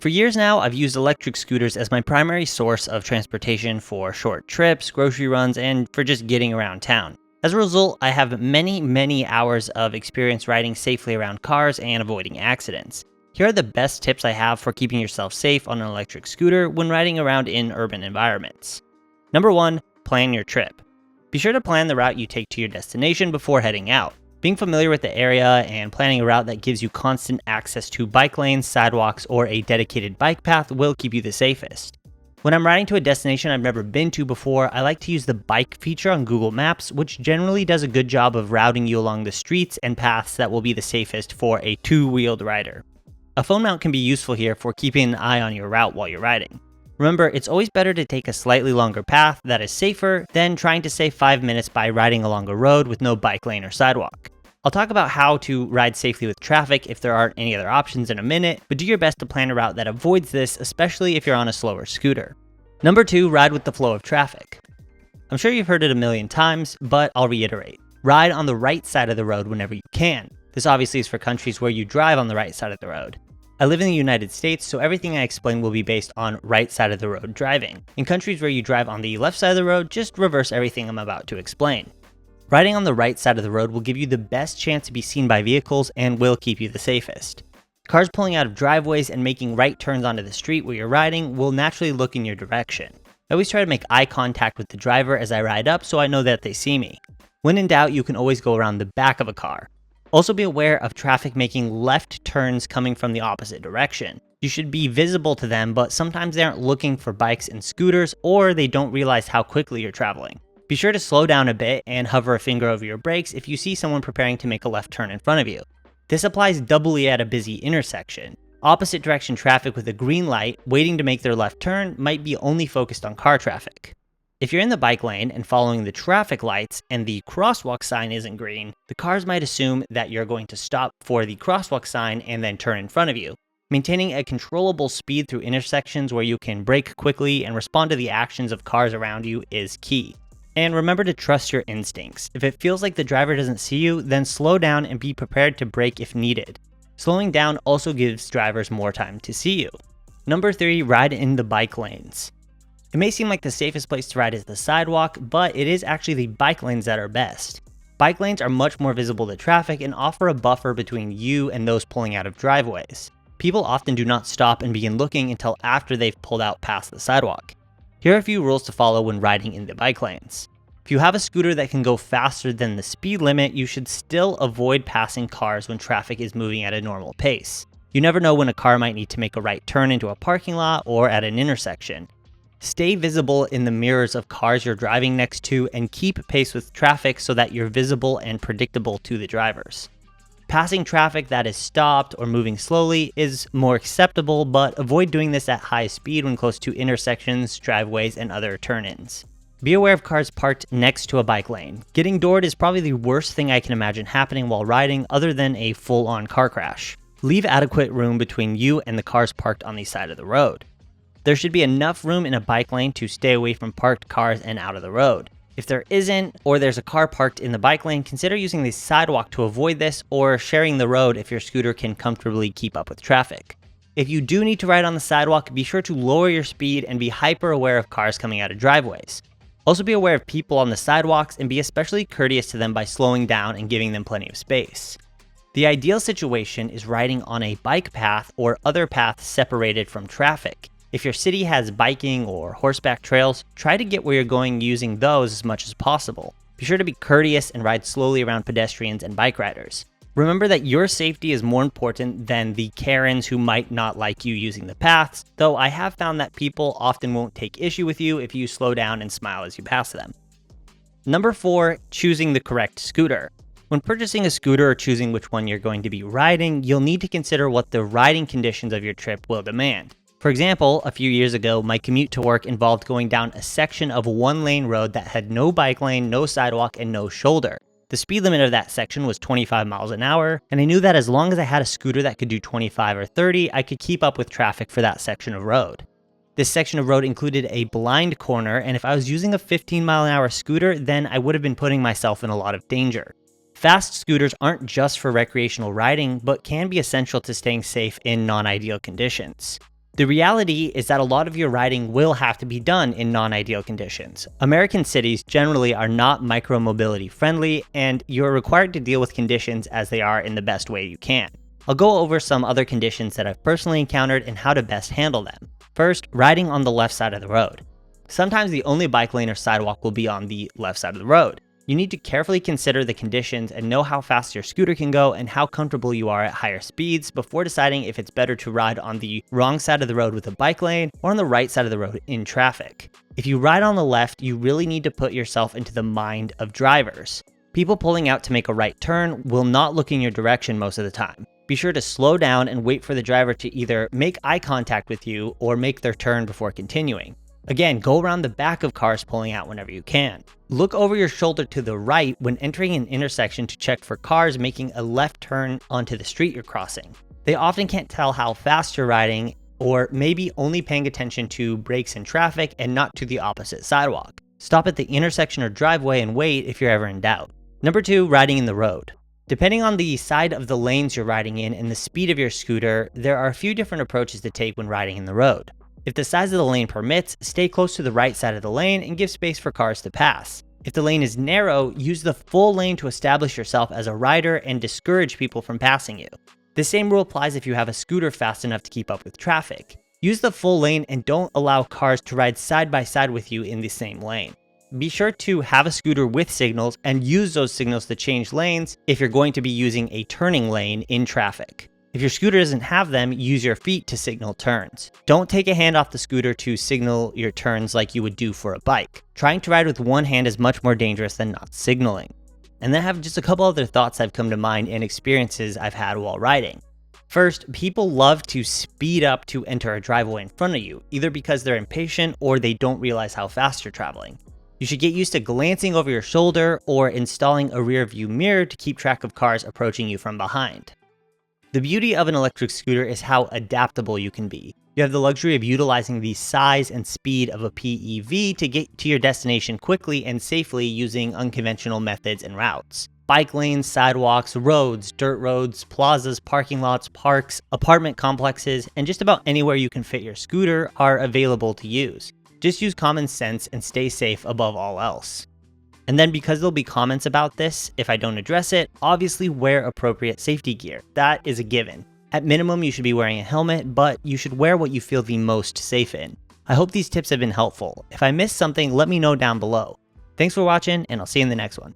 For years now, I've used electric scooters as my primary source of transportation for short trips, grocery runs, and for just getting around town. As a result, I have many hours of experience riding safely around cars and avoiding accidents. Here are the best tips I have for keeping yourself safe on an electric scooter when riding around in urban environments. Number 1, plan your trip. Be sure to plan the route you take to your destination before heading out. Being familiar with the area and planning a route that gives you constant access to bike lanes, sidewalks, or a dedicated bike path will keep you the safest. When I'm riding to a destination I've never been to before, I like to use the bike feature on Google Maps, which generally does a good job of routing you along the streets and paths that will be the safest for a two-wheeled rider. A phone mount can be useful here for keeping an eye on your route while you're riding. Remember, it's always better to take a slightly longer path that is safer than trying to save 5 minutes by riding along a road with no bike lane or sidewalk. I'll talk about how to ride safely with traffic if there aren't any other options in a minute, but do your best to plan a route that avoids this, especially if you're on a slower scooter. Number 2, ride with the flow of traffic. I'm sure you've heard it a million times, but I'll reiterate. Ride on the right side of the road whenever you can. This obviously is for countries where you drive on the right side of the road. I live in the United States, so everything I explain will be based on right side of the road driving. In countries where you drive on the left side of the road, just reverse everything I'm about to explain. Riding on the right side of the road will give you the best chance to be seen by vehicles and will keep you the safest. Cars pulling out of driveways and making right turns onto the street where you're riding will naturally look in your direction. I always try to make eye contact with the driver as I ride up so I know that they see me. When in doubt, you can always go around the back of a car. Also be aware of traffic making left turns coming from the opposite direction. You should be visible to them, but sometimes they aren't looking for bikes and scooters, or they don't realize how quickly you're traveling. Be sure to slow down a bit and hover a finger over your brakes if you see someone preparing to make a left turn in front of you. This applies doubly at a busy intersection. Opposite direction traffic with a green light waiting to make their left turn might be only focused on car traffic. If you're in the bike lane and following the traffic lights and the crosswalk sign isn't green, the cars might assume that you're going to stop for the crosswalk sign and then turn in front of you. Maintaining a controllable speed through intersections where you can brake quickly and respond to the actions of cars around you is key. And remember to trust your instincts. If it feels like the driver doesn't see you, then slow down and be prepared to brake if needed. Slowing down also gives drivers more time to see you. Number 3, ride in the bike lanes. It may seem like the safest place to ride is the sidewalk, but it is actually the bike lanes that are best. Bike lanes are much more visible to traffic and offer a buffer between you and those pulling out of driveways. People often do not stop and begin looking until after they've pulled out past the sidewalk. Here are a few rules to follow when riding in the bike lanes. If you have a scooter that can go faster than the speed limit, you should still avoid passing cars when traffic is moving at a normal pace. You never know when a car might need to make a right turn into a parking lot or at an intersection. Stay visible in the mirrors of cars you're driving next to and keep pace with traffic so that you're visible and predictable to the drivers. Passing traffic that is stopped or moving slowly is more acceptable, but avoid doing this at high speed when close to intersections, driveways, and other turn-ins. Be aware of cars parked next to a bike lane. Getting doored is probably the worst thing I can imagine happening while riding other than a full-on car crash. Leave adequate room between you and the cars parked on the side of the road. There should be enough room in a bike lane to stay away from parked cars and out of the road. If there isn't, or there's a car parked in the bike lane, consider using the sidewalk to avoid this, or sharing the road if your scooter can comfortably keep up with traffic. If you do need to ride on the sidewalk, be sure to lower your speed and be hyper aware of cars coming out of driveways. Also be aware of people on the sidewalks and be especially courteous to them by slowing down and giving them plenty of space. The ideal situation is riding on a bike path or other paths separated from traffic. If your city has biking or horseback trails, try to get where you're going using those as much as possible. Be sure to be courteous and ride slowly around pedestrians and bike riders. Remember that your safety is more important than the Karens who might not like you using the paths, though I have found that people often won't take issue with you if you slow down and smile as you pass them. Number 4, choosing the correct scooter. When purchasing a scooter or choosing which one you're going to be riding, you'll need to consider what the riding conditions of your trip will demand. For example, a few years ago, my commute to work involved going down a section of a one-lane road that had no bike lane, no sidewalk, and no shoulder. The speed limit of that section was 25 miles an hour, and I knew that as long as I had a scooter that could do 25 or 30, I could keep up with traffic for that section of road. This section of road included a blind corner, and if I was using a 15-mile-an-hour scooter, then I would have been putting myself in a lot of danger. Fast scooters aren't just for recreational riding, but can be essential to staying safe in non-ideal conditions. The reality is that a lot of your riding will have to be done in non-ideal conditions. American cities generally are not micromobility friendly, and you're required to deal with conditions as they are in the best way you can. I'll go over some other conditions that I've personally encountered and how to best handle them. First, riding on the left side of the road. Sometimes the only bike lane or sidewalk will be on the left side of the road. You need to carefully consider the conditions and know how fast your scooter can go and how comfortable you are at higher speeds before deciding if it's better to ride on the wrong side of the road with a bike lane or on the right side of the road in traffic. If you ride on the left, you really need to put yourself into the mind of drivers. People pulling out to make a right turn will not look in your direction most of the time. Be sure to slow down and wait for the driver to either make eye contact with you or make their turn before continuing. Again, go around the back of cars pulling out whenever you can. Look over your shoulder to the right when entering an intersection to check for cars making a left turn onto the street you're crossing. They often can't tell how fast you're riding, or maybe only paying attention to brakes in traffic and not to the opposite sidewalk. Stop at the intersection or driveway and wait if you're ever in doubt. Number 2, riding in the road. Depending on the side of the lanes you're riding in and the speed of your scooter, there are a few different approaches to take when riding in the road. If the size of the lane permits, stay close to the right side of the lane and give space for cars to pass. If the lane is narrow, use the full lane to establish yourself as a rider and discourage people from passing you. The same rule applies if you have a scooter fast enough to keep up with traffic. Use the full lane and don't allow cars to ride side by side with you in the same lane. Be sure to have a scooter with signals and use those signals to change lanes if you're going to be using a turning lane in traffic. If your scooter doesn't have them, use your feet to signal turns. Don't take a hand off the scooter to signal your turns like you would do for a bike. Trying to ride with one hand is much more dangerous than not signaling. And then I have just a couple other thoughts that have come to mind and experiences I've had while riding. First, people love to speed up to enter a driveway in front of you, either because they're impatient or they don't realize how fast you're traveling. You should get used to glancing over your shoulder or installing a rear view mirror to keep track of cars approaching you from behind. The beauty of an electric scooter is how adaptable you can be. You have the luxury of utilizing the size and speed of a PEV to get to your destination quickly and safely using unconventional methods and routes. Bike lanes, sidewalks, roads, dirt roads, plazas, parking lots, parks, apartment complexes, and just about anywhere you can fit your scooter are available to use. Just use common sense and stay safe above all else. And then because there'll be comments about this if I don't address it, obviously wear appropriate safety gear. That is a given. At minimum, you should be wearing a helmet, but you should wear what you feel the most safe in. I hope these tips have been helpful. If I missed something, let me know down below. Thanks for watching, and I'll see you in the next one.